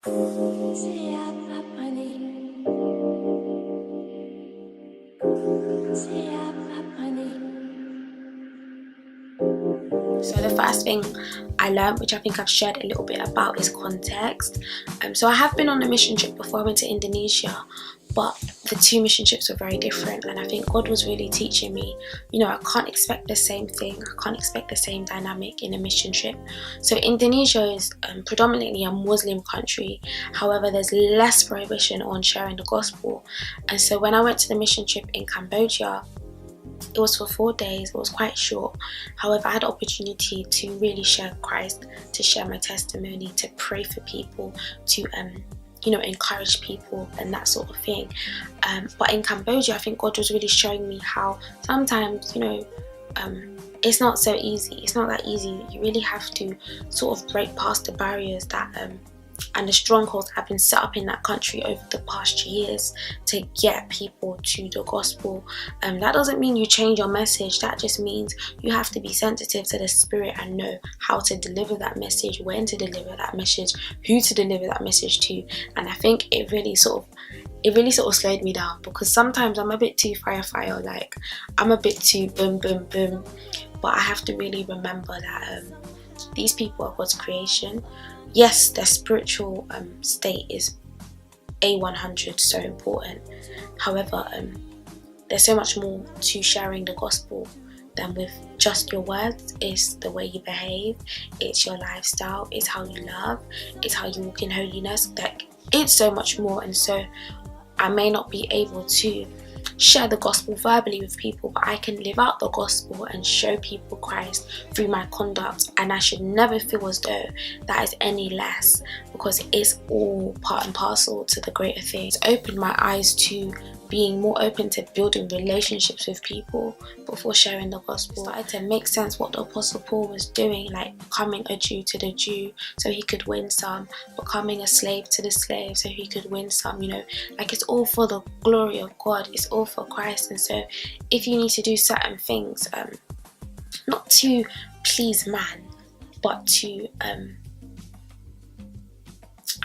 So the first thing I learned, which I think I've shared a little bit about, is context. So I have been on a mission trip before. I went to Indonesia, but the two mission trips were very different, and I think God was really teaching me, I can't expect the same thing. I can't expect the same dynamic in a mission trip. So Indonesia is predominantly a Muslim country. However, there's less prohibition on sharing the gospel. And so when I went to the mission trip in Cambodia, it was for 4 days. It was quite short. However, I had the opportunity to really share Christ, to share my testimony, to pray for people, to encourage people and that sort of thing. But in Cambodia, I think God was really showing me how sometimes, it's not so easy. It's not that easy. You really have to sort of break past the barriers that and the strongholds have been set up in that country over the past years to get people to the gospel. That doesn't mean you change your message. That just means you have to be sensitive to the Spirit and know how to deliver that message, when to deliver that message, who to deliver that message to. And I think it really sort of slowed me down, because sometimes I'm a bit too fire, like I'm a bit too boom. But I have to really remember that these people are God's creation. Yes, their spiritual state is A100, so important. However, there's so much more to sharing the gospel than with just your words. It's the way you behave, it's your lifestyle, it's how you love, it's how you walk in holiness. Like, it's so much more. And so I may not be able to share the gospel verbally with people, but I can live out the gospel and show people Christ through my conduct. And I should never feel as though that is any less, because it's all part and parcel to the greater things. It's opened my eyes to being more open to building relationships with people before sharing the gospel. It started to make sense what the Apostle Paul was doing, like becoming a Jew to the Jew so he could win some, becoming a slave to the slave so he could win some. Like, it's all for the glory of God, it's all for Christ. And so if you need to do certain things, not to please man, but to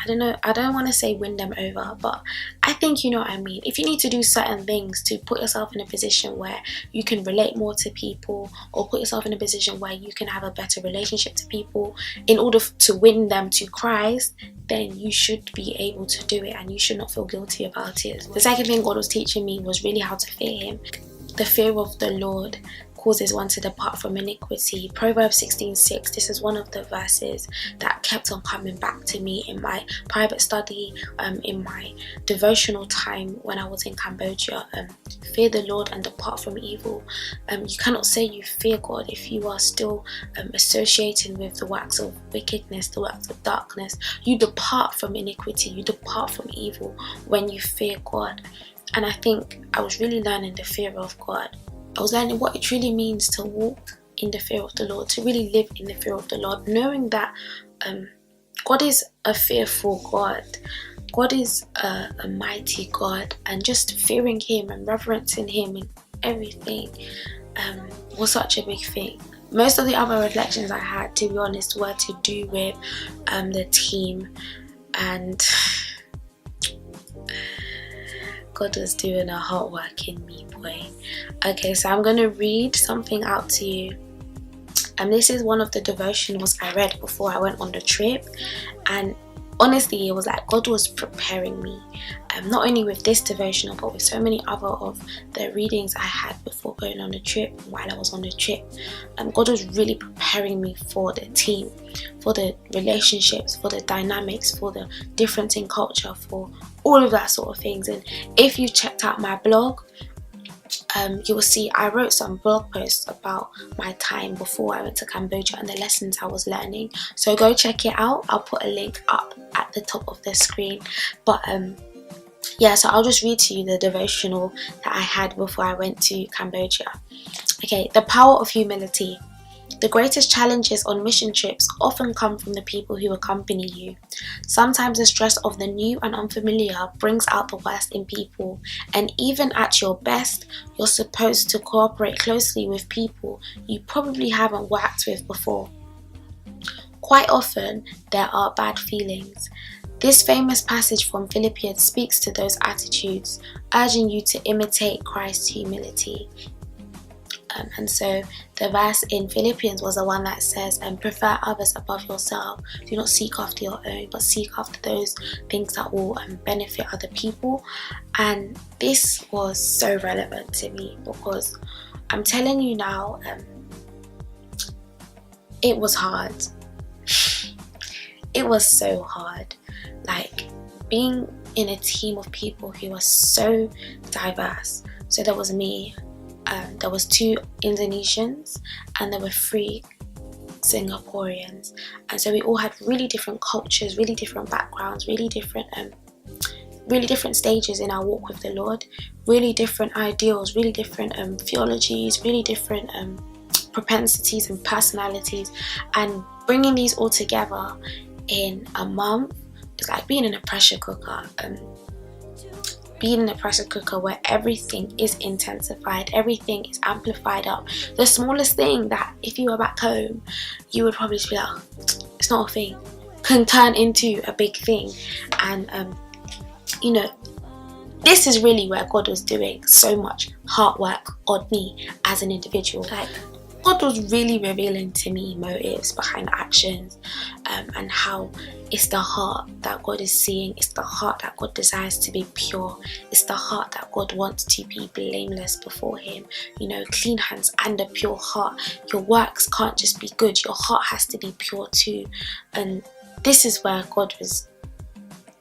I don't want to say win them over, but I think you know what I mean. If you need to do certain things to put yourself in a position where you can relate more to people, or put yourself in a position where you can have a better relationship to people in order to win them to Christ, then you should be able to do it, and you should not feel guilty about it. The second thing God was teaching me was really how to fear Him. The fear of the Lord causes one to depart from iniquity. Proverbs 16:6. This is one of the verses that kept on coming back to me in my private study, in my devotional time when I was in Cambodia. Fear the Lord and depart from evil. You cannot say you fear God if you are still associating with the works of wickedness, the works of darkness. You depart from iniquity, you depart from evil when you fear God. And I think I was really learning the fear of God. I was learning what it really means to walk in the fear of the Lord, to really live in the fear of the Lord, knowing that God is a fearful God. God is a mighty God, and just fearing Him and reverencing Him in everything was such a big thing. Most of the other reflections I had, to be honest, were to do with the team, and God was doing a hot work in me, boy. Okay, so I'm going to read something out to you. And this is one of the devotionals I read before I went on the trip. And honestly, it was like God was preparing me. Not only with this devotional, but with so many other of the readings I had before going on the trip, while I was on the trip. God was really preparing me for the team, for the relationships, for the dynamics, for the difference in culture, for all of that sort of things. And if you checked out my blog, you will see I wrote some blog posts about my time before I went to Cambodia and the lessons I was learning. So go check it out. I'll put a link up at the top of the screen. But yeah, so I'll just read to you the devotional that I had before I went to Cambodia. Okay, the power of humility. The greatest challenges on mission trips often come from the people who accompany you. Sometimes the stress of the new and unfamiliar brings out the worst in people, and even at your best, you're supposed to cooperate closely with people you probably haven't worked with before. Quite often, there are bad feelings. This famous passage from Philippians speaks to those attitudes, urging you to imitate Christ's humility. And so the verse in Philippians was the one that says, prefer others above yourself. Do not seek after your own, but seek after those things that will benefit other people. And this was so relevant to me, because I'm telling you now, it was hard. It was so hard. Like, being in a team of people who are so diverse. So there was me, there was 2 Indonesians, and there were 3 Singaporeans. And so we all had really different cultures, really different backgrounds, really different stages in our walk with the Lord, really different ideals, really different theologies, really different propensities and personalities. And bringing these all together in a month is like being in a pressure cooker. Being in a pressure cooker where everything is intensified, everything is amplified up. The smallest thing that if you were back home, you would probably just be like, it's not a thing, can turn into a big thing. And you know, this is really where God was doing so much hard work on me as an individual. Like, God was really revealing to me motives behind actions, and how it's the heart that God is seeing. It's the heart that God desires to be pure. It's the heart that God wants to be blameless before Him. You know, clean hands and a pure heart. Your works can't just be good. Your heart has to be pure too. And this is where God was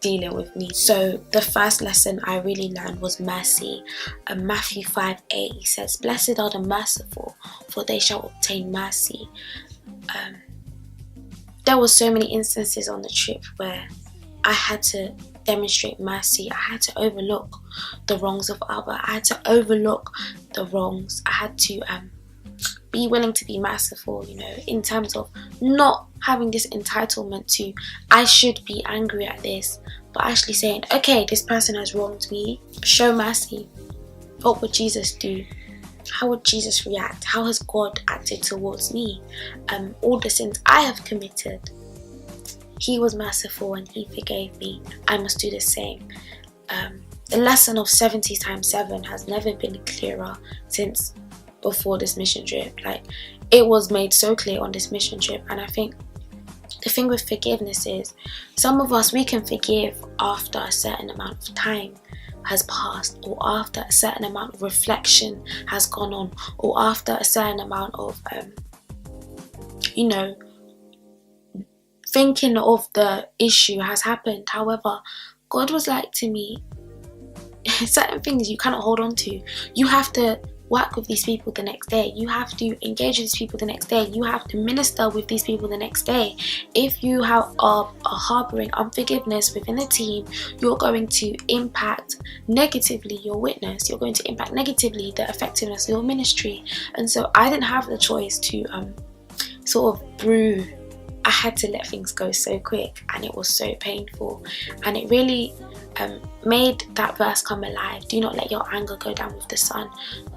dealing with me. So the first lesson I really learned was mercy. Matthew 5:8, he says, "Blessed are the merciful, for they shall obtain mercy." There were so many instances on the trip where I had to demonstrate mercy. I had to overlook the wrongs of others. I had to overlook the wrongs. I had to be willing to be merciful, you know, in terms of not having this entitlement to, I should be angry at this, but actually saying, okay, this person has wronged me, show mercy. What would Jesus do? How would Jesus react? How has God acted towards me? All the sins I have committed, He was merciful and He forgave me. I must do the same. The lesson of 70 times 7 has never been clearer since before this mission trip. Like, it was made so clear on this mission trip. And I think the thing with forgiveness is, some of us, we can forgive after a certain amount of time has passed, or after a certain amount of reflection has gone on, or after a certain amount of you know, thinking of the issue has happened. However, God was like to me, certain things you cannot hold on to. You have to work with these people the next day. You have to engage with these people the next day. You have to minister with these people the next day. If you are harboring unforgiveness within the team, you're going to impact negatively your witness. You're going to impact negatively the effectiveness of your ministry. And so I didn't have the choice to sort of brew. I had to let things go so quick, and it was so painful. And it really made that verse come alive. Do not let your anger go down with the sun,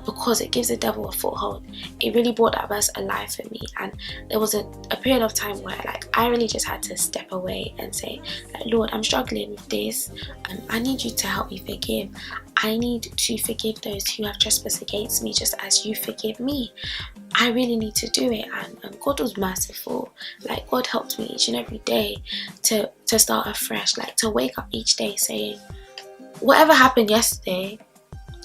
because it gives the devil a foothold. It really brought that verse alive for me. And there was a period of time where, like, I really just had to step away and say, like, Lord, I'm struggling with this, and I need you to help me forgive. I need to forgive those who have trespassed against me, just as you forgive me. I really need to do it. And God was merciful. Like, God helped me each and every day to start afresh, like to wake up each day saying, whatever happened yesterday,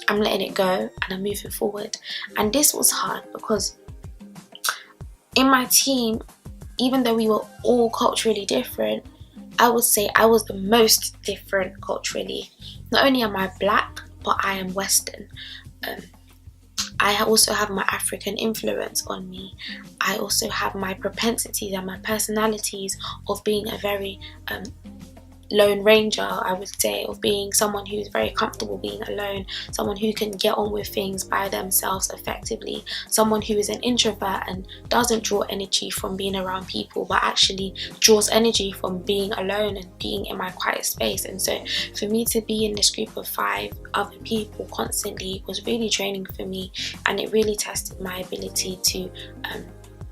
I'm letting it go and I'm moving forward. And this was hard because in my team, even though we were all culturally different, I would say I was the most different culturally. Not only am I black, but I am Western. I also have my African influence on me. I also have my propensities and my personalities of being a very lone ranger, I would say, of being someone who's very comfortable being alone, someone who can get on with things by themselves effectively, someone who is an introvert and doesn't draw energy from being around people, but actually draws energy from being alone and being in my quiet space. And so for me to be in this group of 5 other people constantly was really draining for me, and it really tested my ability to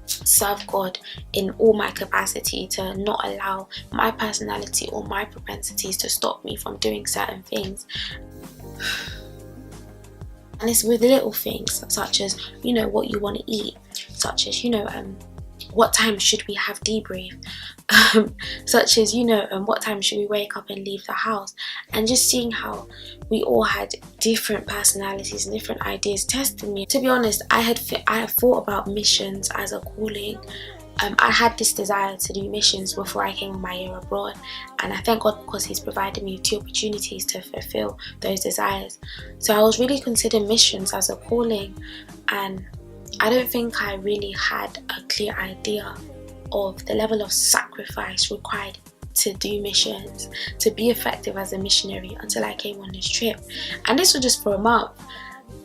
serve God in all my capacity, to not allow my personality or my propensities to stop me from doing certain things. And it's with little things such as, you know, what you want to eat, such as, you know, what time should we have debrief, such as, you know, what time should we wake up and leave the house, and just seeing how we all had different personalities and different ideas testing me. To be honest, I had thought about missions as a calling. I had this desire to do missions before I came on my year abroad, and I thank God because He's provided me with 2 opportunities to fulfill those desires. So I was really considering missions as a calling, and I don't think I really had a clear idea of the level of sacrifice required to do missions, to be effective as a missionary, until I came on this trip. And this was just for a month.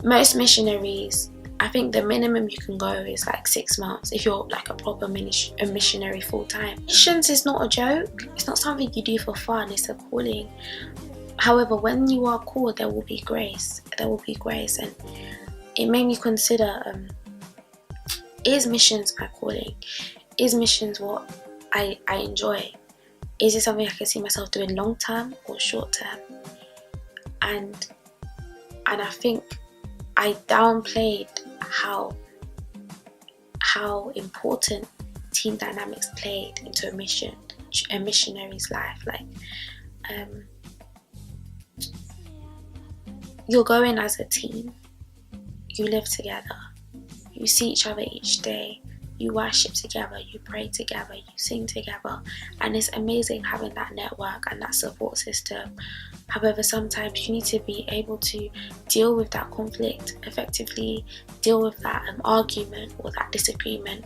Most missionaries, I think the minimum you can go is like 6 months if you're like a proper missionary full time. Missions is not a joke. It's not something you do for fun. It's a calling. However, when you are called, there will be grace. There will be grace, and it made me consider: is missions my calling? Is missions what I enjoy? Is it something I can see myself doing long term or short term? And I think I downplayed how important team dynamics played into a missionary's life. Like, you're going as a team, you live together, you see each other each day, you worship together, you pray together, you sing together, and it's amazing having that network and that support system. However, sometimes you need to be able to deal with that conflict effectively, deal with that argument or that disagreement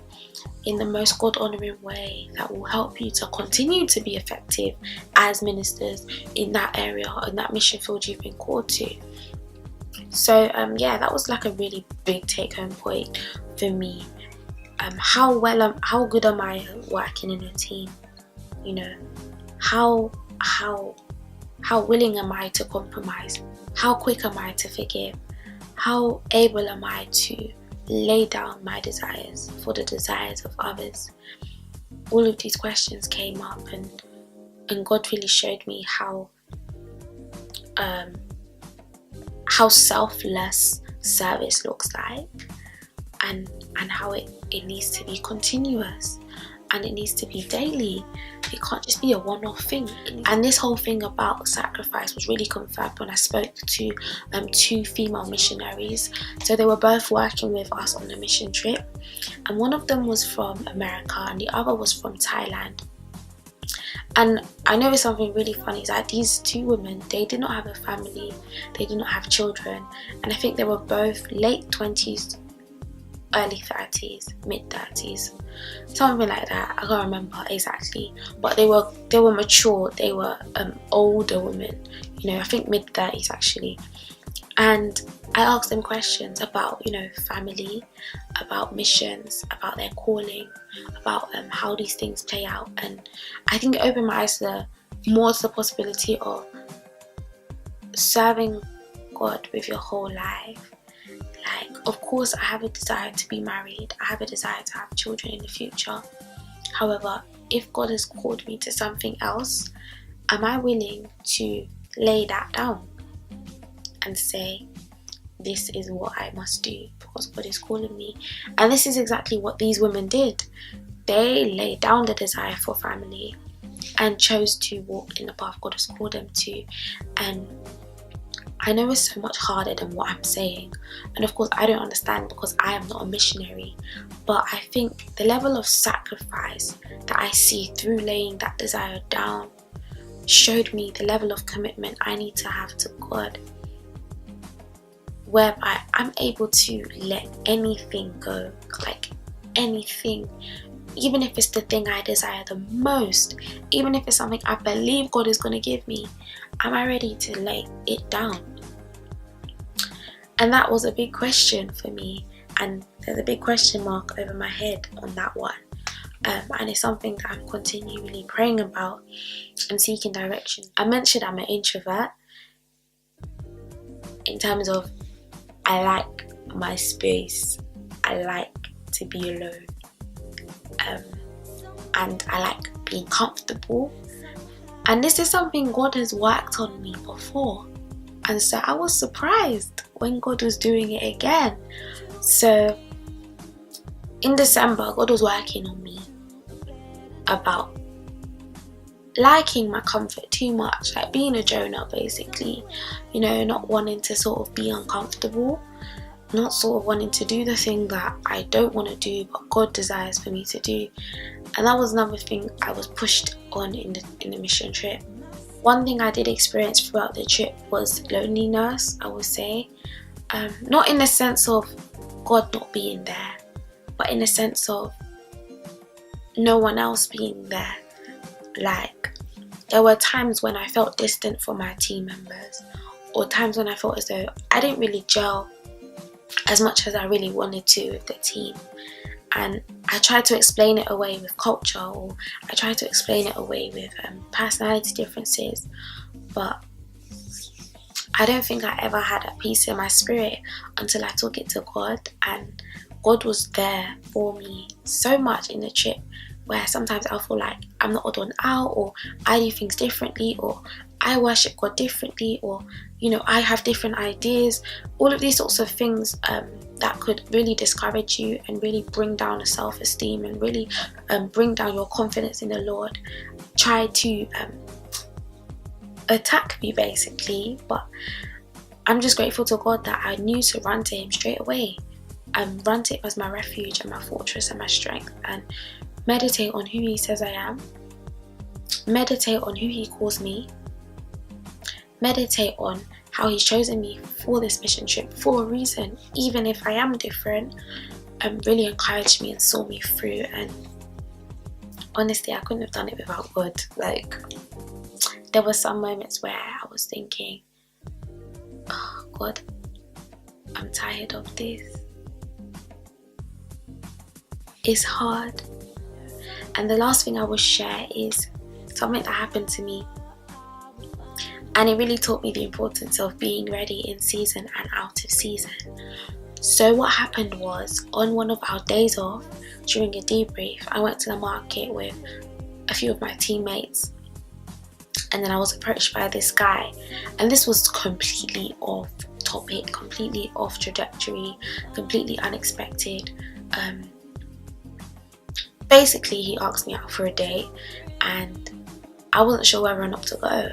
in the most God-honouring way that will help you to continue to be effective as ministers in that area, in that mission field you've been called to. So yeah, that was like a really big take-home point for me. How good am I working in a team? You know, how willing am I to compromise? How quick am I to forgive? How able am I to lay down my desires for the desires of others? All of these questions came up, and God really showed me how selfless service looks like, and how it needs to be continuous, and it needs to be daily. It can't just be a one-off thing. And this whole thing about sacrifice was really confirmed when I spoke to 2 female missionaries. So they were both working with us on a mission trip, and one of them was from America and the other was from Thailand. And I noticed something really funny is that these 2 women, they did not have a family, they did not have children, and I think they were both late 20s, early 30s, mid 30s, something like that. I can't remember exactly, but they were mature. They were older women, you know, I think mid 30s actually. And I asked them questions about, you know, family, about missions, about their calling, about how these things play out. And I think it opened my eyes more to the possibility of serving God with your whole life. Like, of course, I have a desire to be married. I have a desire to have children in the future. However, if God has called me to something else, am I willing to lay that down and say, this is what I must do because God is calling me? And this is exactly what these women did. They laid down the desire for family and chose to walk in the path God has called them to. And I know it's so much harder than what I'm saying, and of course I don't understand because I am not a missionary, but I think the level of sacrifice that I see through laying that desire down showed me the level of commitment I need to have to God, whereby I'm able to let anything go, like anything, even if it's the thing I desire the most, even if it's something I believe God is going to give me, am I ready to lay it down? And that was a big question for me, and there's a big question mark over my head on that one. And it's something that I'm continually praying about and seeking direction. I mentioned I'm an introvert in terms of I like my space. I like to be alone. and I like being comfortable. And this is something God has worked on me before, and so I was surprised when God was doing it again. So in December, God was working on me about liking my comfort too much, like being a Jonah basically, you know, not wanting to sort of be uncomfortable, not sort of wanting to do the thing that I don't want to do but God desires for me to do. And that was another thing I was pushed on in the mission trip. One thing I did experience throughout the trip was loneliness, I would say. Not in the sense of God not being there, but in the sense of no one else being there. Like, there were times when I felt distant from my team members, or times when I felt as though I didn't really gel as much as I really wanted to with the team. And I tried to explain it away with culture, or I tried to explain it away with personality differences, but I don't think I ever had a peace in my spirit until I took it to God. And God was there for me so much in the trip, where sometimes I'll feel like I'm the odd one out, or I do things differently, or I worship God differently, or, you know, I have different ideas. All of these sorts of things that could really discourage you and really bring down the self-esteem and really bring down your confidence in the Lord, try to attack me basically. But I'm just grateful to God that I knew to run to Him straight away, and run to Him as my refuge and my fortress and my strength, and meditate on who He says I am, meditate on who He calls me, meditate on how He's chosen me for this mission trip for a reason, even if I am different, really encouraged me and saw me through. And honestly, I couldn't have done it without God. Like, there were some moments where I was thinking, oh God, I'm tired of this. It's hard. And the last thing I will share is something that happened to me, and it really taught me the importance of being ready in season and out of season. So what happened was, on one of our days off, during a debrief, I went to the market with a few of my teammates, and then I was approached by this guy, and this was completely off topic, completely off trajectory, completely unexpected. Basically, he asked me out for a date, and I wasn't sure whether or not to go.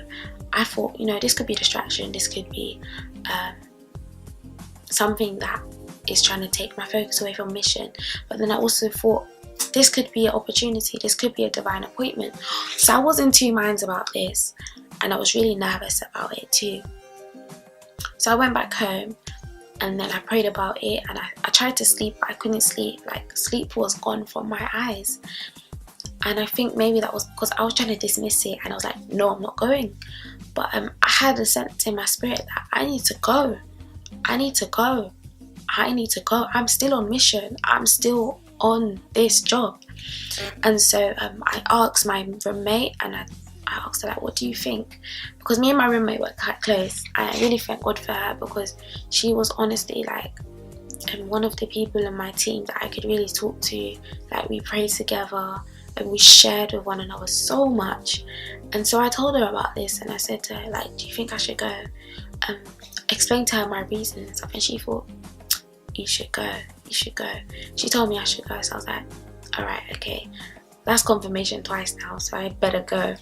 I thought, you know, this could be a distraction, this could be something that is trying to take my focus away from mission. But then I also thought, this could be an opportunity, this could be a divine appointment. So I was in two minds about this, and I was really nervous about it too. So I went back home, and then I prayed about it, and I tried to sleep, but I couldn't sleep. Like, sleep was gone from my eyes. And I think maybe that was because I was trying to dismiss it, and I was like, no, I'm not going. But I had a sense in my spirit that I need to go. I need to go. I need to go. I'm still on mission. I'm still on this job. And so I asked my roommate, and I asked her, like, what do you think? Because me and my roommate were quite close. I really thank God for her, because she was honestly like one of the people in my team that I could really talk to. Like, we prayed together and we shared with one another so much. And so I told her about this, and I said to her, like, do you think I should go? Explained to her my reasons and stuff, and she thought, you should go. She told me I should go, so I was like, alright, okay, that's confirmation twice now, so I better go.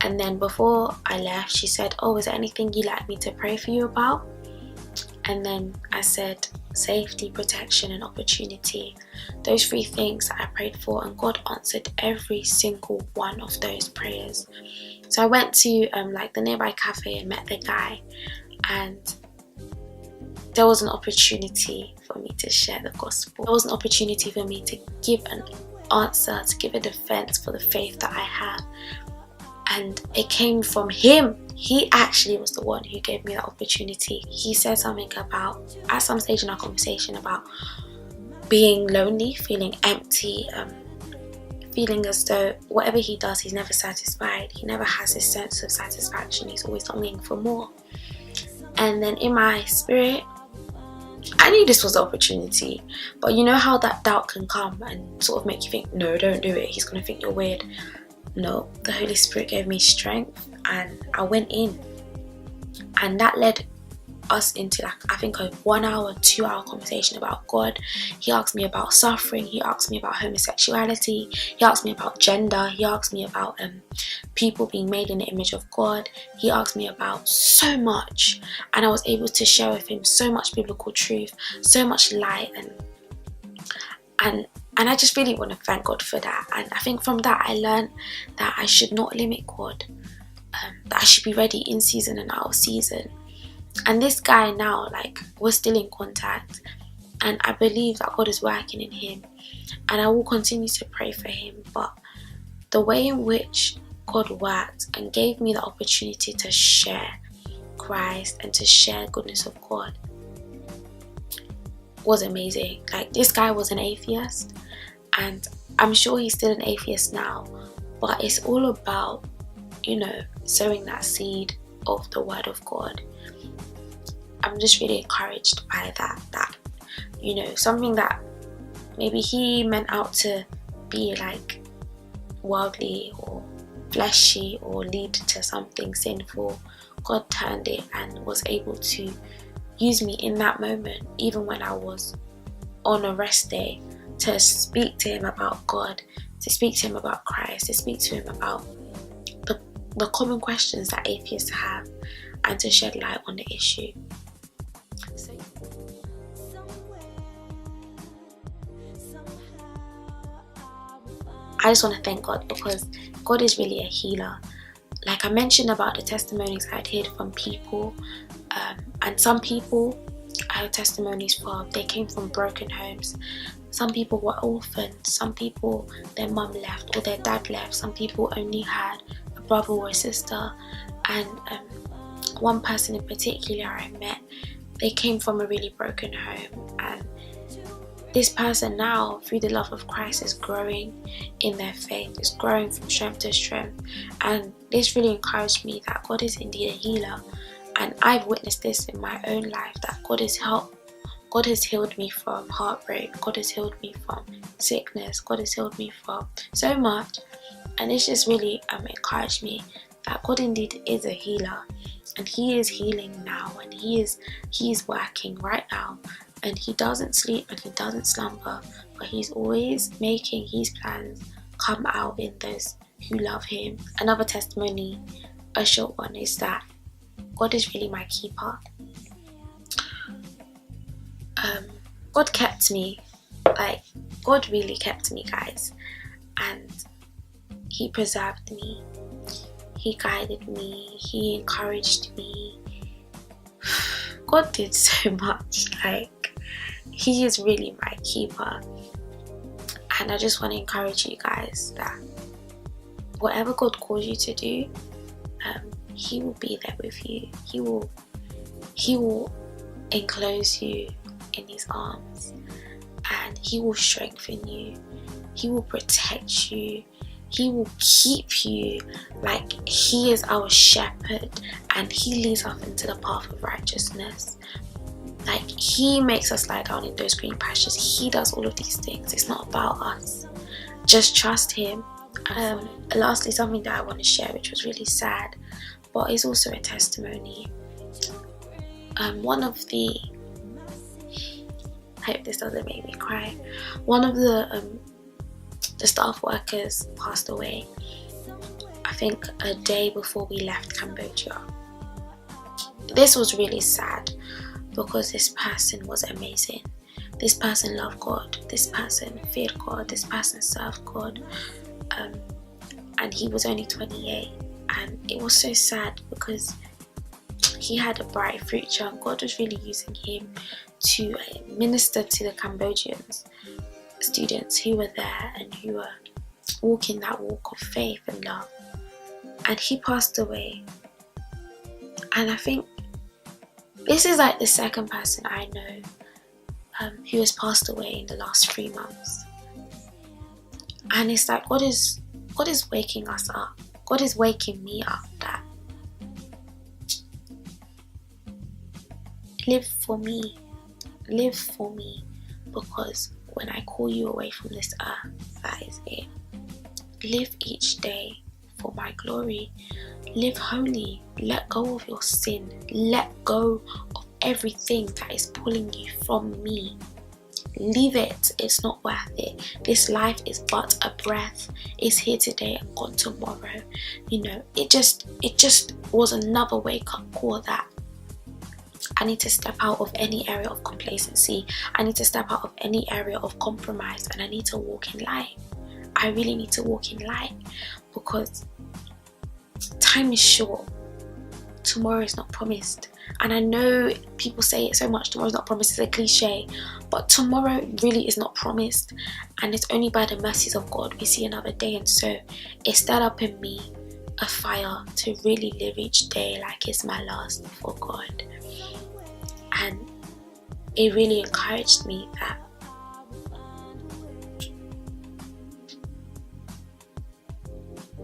And then before I left, she said, oh, is there anything you'd like me to pray for you about? And then I said, safety, protection, and opportunity. Those three things that I prayed for, and God answered every single one of those prayers. So I went to like the nearby cafe and met the guy, and there was an opportunity for me to share the gospel. There was an opportunity for me to give an answer, to give a defense for the faith that I have. And it came from him. He actually was the one who gave me that opportunity. He said something about, at some stage in our conversation, about being lonely, feeling empty, feeling as though whatever he does, he's never satisfied. He never has this sense of satisfaction. He's always longing for more. And then in my spirit, I knew this was the opportunity, but you know how that doubt can come and sort of make you think, no, don't do it, he's going to think you're weird. No, the Holy Spirit gave me strength and I went in, and that led us into like, I think, a 1 hour, 2 hour conversation about God. He asked me about suffering, he asked me about homosexuality, he asked me about gender, he asked me about people being made in the image of God. He asked me about so much, and I was able to share with him so much biblical truth, so much light, and I just really want to thank God for that. And I think from that I learned that I should not limit God, that I should be ready in season and out of season. And this guy now, like, we're still in contact, and I believe that God is working in him, and I will continue to pray for him. But the way in which God worked and gave me the opportunity to share Christ and to share goodness of God was amazing. Like, this guy was an atheist, and I'm sure he's still an atheist now, but it's all about, you know, sowing that seed of the word of God. I'm just really encouraged by that, you know, something that maybe he meant out to be like worldly or fleshy or lead to something sinful, God turned it and was able to use me in that moment, even when I was on a rest day, to speak to him about God, to speak to him about Christ, to speak to him about the common questions that atheists have, and to shed light on the issue. I just want to thank God, because God is really a healer. Like I mentioned about the testimonies I'd heard from people, and some people I heard testimonies from, they came from broken homes. Some people were orphaned, some people their mum left or their dad left, some people only had a brother or a sister, and one person in particular I met, they came from a really broken home, and this person now, through the love of Christ, is growing in their faith, is growing from strength to strength. And this really encouraged me that God is indeed a healer. And I've witnessed this in my own life, that God has healed me from heartbreak, God has healed me from sickness, God has healed me from so much. And it's just really encouraged me that God indeed is a healer, and he is healing now, and he is working right now. And he doesn't sleep and he doesn't slumber, but he's always making his plans come out in those who love him. Another testimony, a short one, is that God is really my keeper. God kept me, like, God really kept me, guys, and he preserved me, he guided me, he encouraged me. God did so much. Like, he is really my keeper. And I just want to encourage you guys that whatever God calls you to do, he will be there with you. He will enclose you in his arms, and he will strengthen you, he will protect you, he will keep you. Like, he is our shepherd, and he leads us into the path of righteousness. Like, he makes us lie down in those green pastures. He does all of these things. It's not about us. Just trust him. Lastly, something that I want to share, which was really sad, but it's also a testimony. One of the, I hope this doesn't make me cry, one of the staff workers passed away, I think a day before we left Cambodia. This was really sad, because this person was amazing. This person loved God, this person feared God, this person served God, and he was only 28, and it was so sad because he had a bright future, and God was really using him to minister to the Cambodian students who were there and who were walking that walk of faith and love. And he passed away, and I think this is like the second person I know who has passed away in the last 3 months. And it's like God is waking us up. God is waking me up, that live for me, Live for me, because when I call you away from this earth, that is it. Live each day for my glory. Live holy. Let go of your sin. Let go of everything that is pulling you from me. Leave it. It's not worth it. This life is but a breath. It's here today and gone tomorrow. You know, it just was another wake-up call that I need to step out of any area of complacency. I need to step out of any area of compromise, and I need to walk in light. I really need to walk in light, because time is short. Tomorrow is not promised. And I know people say it so much, tomorrow's not promised, it's a cliche, but tomorrow really is not promised, and it's only by the mercies of God we see another day. And so it stirred up in me a fire to really live each day like it's my last before God. And it really encouraged me that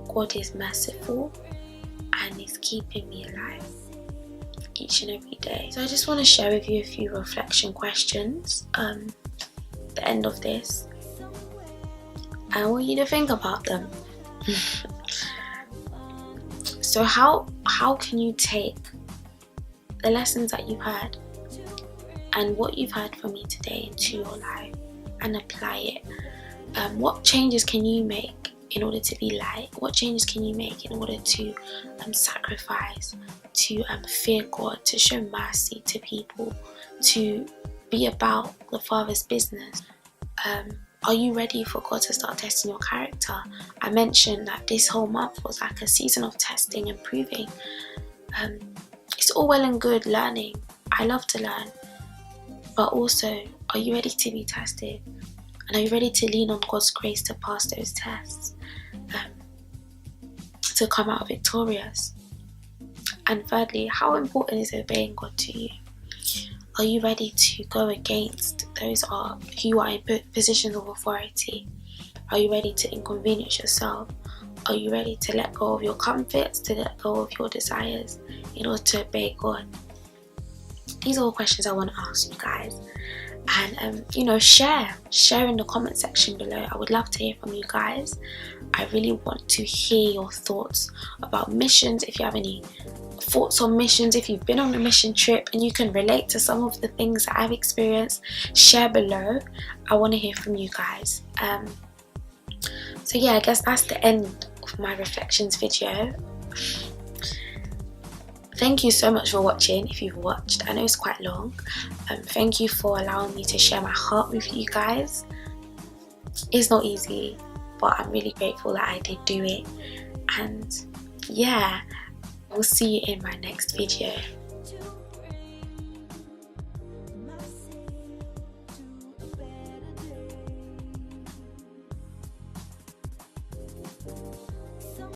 God is merciful and is keeping me alive each and every day. So I just want to share with you a few reflection questions at the end of this. I want you to think about them. So how can you take the lessons that you've heard and what you've heard from me today into your life and apply it? What changes can you make in order to be light? What changes can you make in order to sacrifice, to fear God, to show mercy to people, to be about the Father's business? Are you ready for God to start testing your character? I mentioned that this whole month was like a season of testing and proving. It's all well and good learning. I love to learn. But also, are you ready to be tested? And are you ready to lean on God's grace to pass those tests? To come out victorious? And thirdly, how important is obeying God to you? Are you ready to go against those who are in positions of authority? Are you ready to inconvenience yourself? Are you ready to let go of your comforts, to let go of your desires in order to obey God? These are all questions I want to ask you guys. And share in the comment section below. I would love to hear from you guys. I really want to hear your thoughts about missions. If you have any thoughts on missions, if you've been on a mission trip and you can relate to some of the things that I've experienced, share below. I want to hear from you guys. So yeah, I guess that's the end of my reflections video. Thank you so much for watching, if you've watched. I know it's quite long. Thank you for allowing me to share my heart with you guys. It's not easy, but I'm really grateful that I did do it. And yeah, we'll see you in my next video.